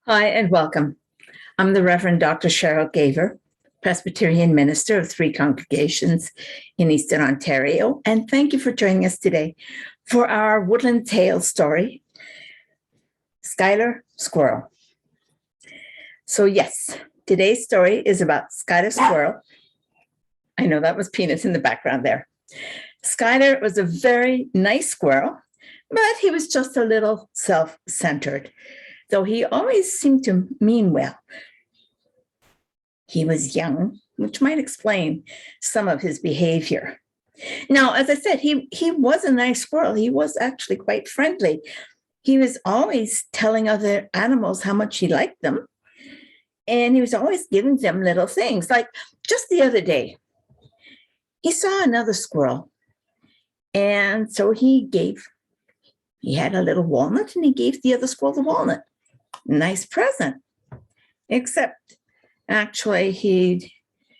Hi and welcome. I'm the Reverend Dr. Cheryl Gaver, Presbyterian minister of 3 congregations in Eastern Ontario, and thank you for joining us today for our Woodland Tale story, Skyler Squirrel. So yes, today's story is about Skyler Squirrel. I know that was Peanuts in the background there. Skyler was a very nice squirrel, but he was just a little self-centered, though he always seemed to mean well. He was young, which might explain some of his behavior. Now, as I said, he was a nice squirrel. He was actually quite friendly. He was always telling other animals how much he liked them. And he was always giving them little things. Like just the other day, he saw another squirrel. And so he had a little walnut and he gave the other squirrel the walnut. Nice present. Except actually he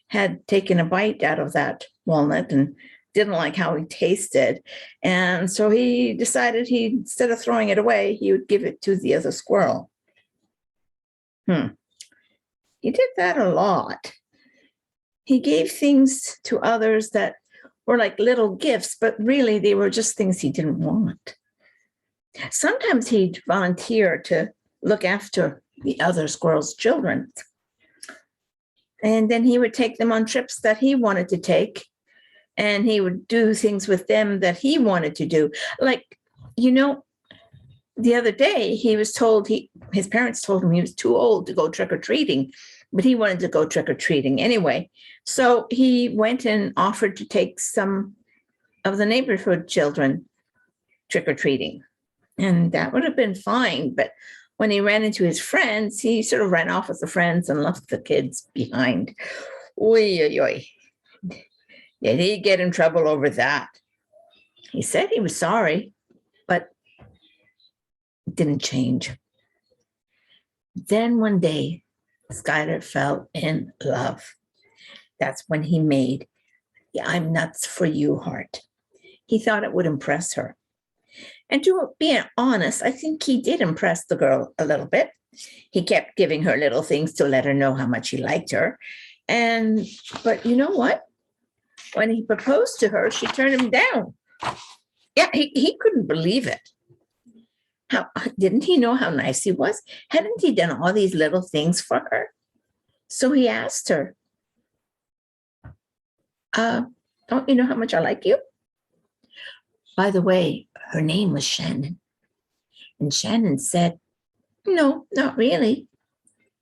had taken a bite out of that walnut and didn't like how he tasted. And so he decided instead of throwing it away, he would give it to the other squirrel. He did that a lot. He gave things to others that were like little gifts, but really they were just things he didn't want. Sometimes he'd volunteer to look after the other squirrel's children. And then he would take them on trips that he wanted to take, and he would do things with them that he wanted to do. Like, the other day he was told his parents told him he was too old to go trick-or-treating, but he wanted to go trick-or-treating anyway. So he went and offered to take some of the neighborhood children trick-or-treating. And that would have been fine, but when he ran into his friends, he sort of ran off with the friends and left the kids behind. Oy, oy, oy. Did he get in trouble over that? He said he was sorry, but it didn't change. Then one day, Skyler fell in love. That's when he made the "I'm nuts for you" heart. He thought it would impress her. And to be honest, I think he did impress the girl a little bit. He kept giving her little things to let her know how much he liked her. But you know what? When he proposed to her, she turned him down. Yeah, he couldn't believe it. Didn't he know how nice he was? Hadn't he done all these little things for her? So he asked her, don't you know how much I like you? By the way, her name was Shannon. And Shannon said, no, not really.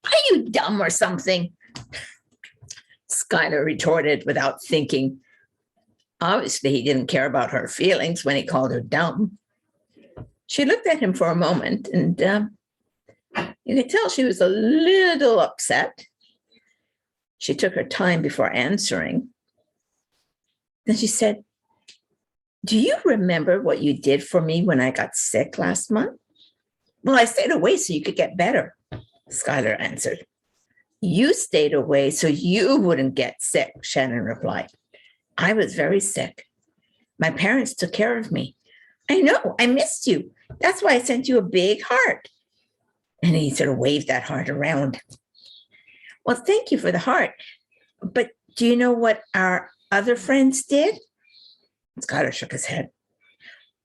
Are you dumb or something? Skyler retorted without thinking. Obviously, he didn't care about her feelings when he called her dumb. She looked at him for a moment, and you could tell she was a little upset. She took her time before answering. Then she said, do you remember what you did for me when I got sick last month? Well, I stayed away so you could get better, Skyler answered. You stayed away so you wouldn't get sick, Shannon replied. I was very sick. My parents took care of me. I know, I missed you. That's why I sent you a big heart. And he sort of waved that heart around. Well, thank you for the heart. But do you know what our other friends did? Skyler shook his head.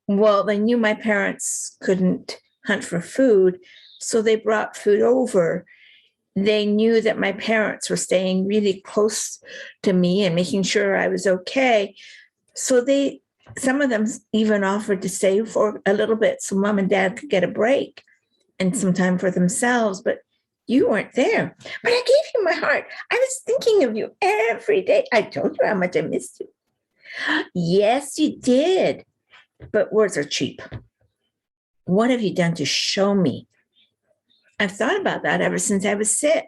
Well, they knew my parents couldn't hunt for food, so they brought food over. They knew that my parents were staying really close to me and making sure I was okay. So some of them even offered to stay for a little bit so mom and dad could get a break and some time for themselves. But you weren't there. But I gave you my heart. I was thinking of you every day. I told you how much I missed you. Yes, you did. But words are cheap. What have you done to show me? I've thought about that ever since I was sick.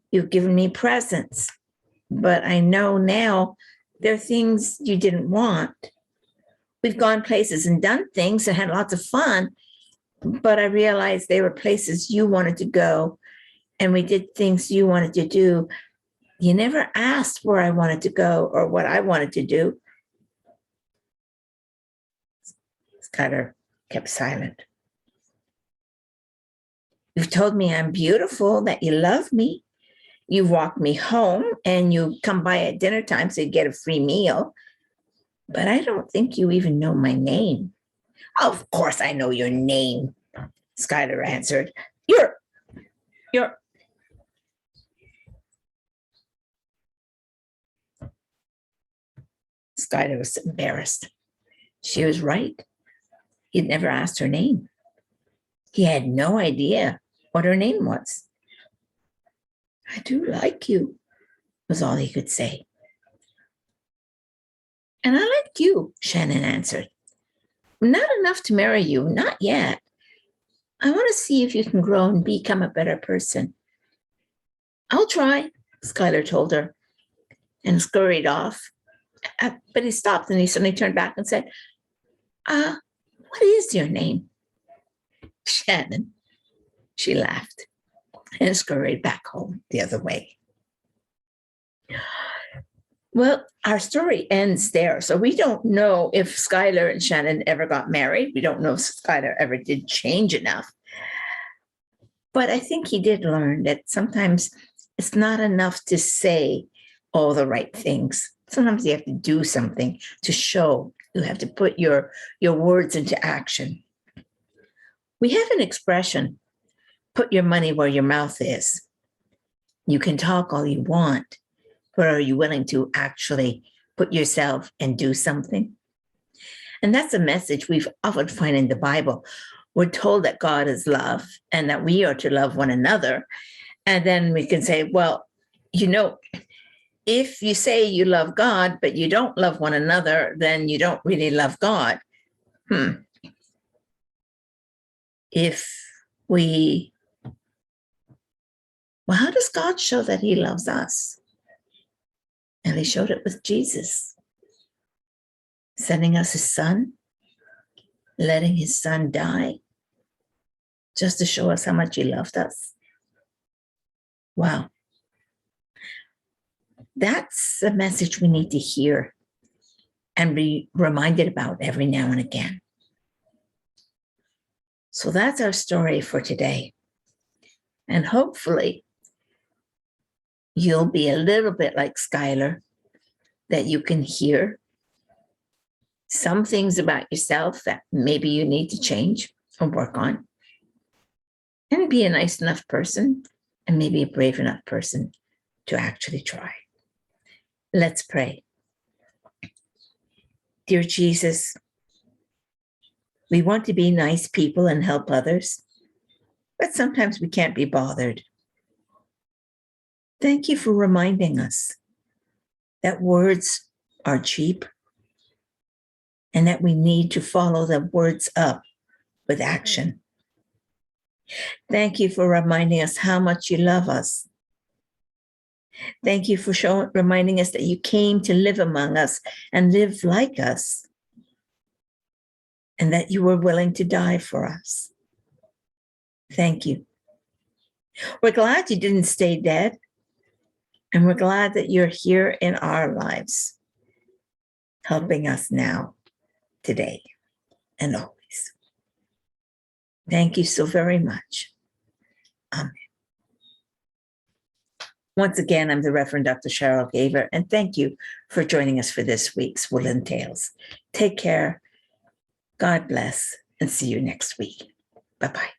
You've given me presents, but I know now there are things you didn't want. We've gone places and done things and had lots of fun, but I realized they were places you wanted to go, and we did things you wanted to do. You never asked where I wanted to go or what I wanted to do. Skyler kept silent. You've told me I'm beautiful, that you love me. You walk me home and you come by at dinner time so you get a free meal. But I don't think you even know my name. Of course I know your name, Skyler answered. You're. Skyler was embarrassed. She was right. He'd never asked her name. He had no idea what her name was. I do like you, was all he could say. And I like you, Shannon answered. Not enough to marry you, not yet. I want to see if you can grow and become a better person. I'll try, Skyler told her, and scurried off. But he stopped and he suddenly turned back and said, what is your name? Shannon. She laughed and scurried back home the other way. Well, our story ends there. So we don't know if Skyler and Shannon ever got married. We don't know if Skyler ever did change enough. But I think he did learn that sometimes it's not enough to say all the right things. Sometimes you have to do something to show. You have to put your words into action. We have an expression, put your money where your mouth is. You can talk all you want, but are you willing to actually put yourself and do something? And that's a message we often find in the Bible. We're told that God is love and that we are to love one another. And then we can say, well, if you say you love God, but you don't love one another, then you don't really love God. How does God show that he loves us? And he showed it with Jesus, sending us his son, letting his son die, just to show us how much he loved us. Wow. That's a message we need to hear and be reminded about every now and again. So that's our story for today. And hopefully you'll be a little bit like Skyler, that you can hear some things about yourself that maybe you need to change or work on, and be a nice enough person and maybe a brave enough person to actually try. Let's pray. Dear Jesus, we want to be nice people and help others, but sometimes we can't be bothered. Thank you for reminding us that words are cheap and that we need to follow the words up with action. Thank you for reminding us how much you love us. Thank you for reminding us that you came to live among us and live like us, and that you were willing to die for us. Thank you. We're glad you didn't stay dead, and we're glad that you're here in our lives, helping us now, today, and always. Thank you so very much. Amen. Once again, I'm the Reverend Dr. Cheryl Gaver, and thank you for joining us for this week's Woodland Tales. Take care, God bless, and see you next week. Bye-bye.